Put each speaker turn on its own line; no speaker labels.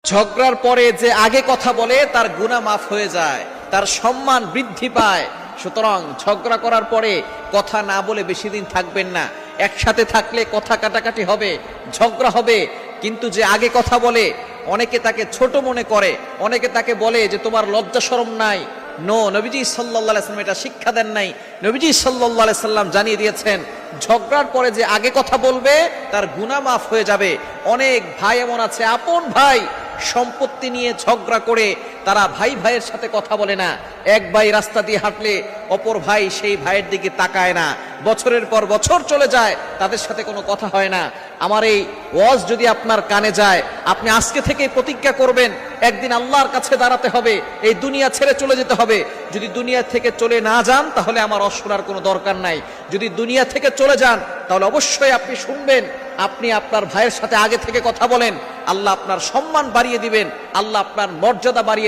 ঝগড়ার পরে যে আগে কথা বলে তার গুনাহ মাফ হয়ে যায়, তার সম্মান বৃদ্ধি পায়। সুতরাং ঝগড়া করার পরে কথা না বলে বেশি দিন থাকবেন না। একসাথে থাকলে কথা কাটাকাটি হবে, ঝগড়া হবে, কিন্তু যে আগে কথা বলে অনেকে তাকে ছোট মনে করে, অনেকে তাকে বলে যে তোমার লজ্জা শরম নাই। নবীজি সাল্লাল্লাহু আলাইহি সাল্লাম এটা শিক্ষা দেন নাই। নবীজি সাল্লাল্লাহু আলাইহি সাল্লাম জানিয়ে দিয়েছেন ঝগড়ার পরে যে আগে কথা বলবে তার গুনাহ মাফ হয়ে যাবে। অনেক ভাই এমন আছে, আপন ভাই, সম্পত্তি নিয়ে ঝগড়া করে তারা ভাই ভাইয়ের সাথে কথা বলে না। এক ভাই রাস্তা দিয়ে হাঁটলে অপর ভাই সেই ভাইয়ের দিকে তাকায় না, বছরের পর বছর চলে যায়, তাদের সাথে কোনো কথা হয় না। আমার এই ওয়াজ যদি আপনার কানে যায়, আপনি আজকে থেকে প্রতিজ্ঞা করবেন একদিন আল্লাহর কাছে দাঁড়াতে হবে, এই দুনিয়া ছেড়ে চলে যেতে হবে। যদি দুনিয়া থেকে চলে না যান তাহলে আমার শোনার কোনো দরকার নাই। যদি দুনিয়া থেকে চলে যান তাহলে অবশ্যই আপনি শুনবেন। আপনি আপনার ভাইয়ের সাথে আগে থেকে কথা বলেন, আল্লাহ আপনার সম্মান বাড়িয়ে দিবেন, আল্লাহ আপনার মর্যাদা বাড়িয়ে দিবেন।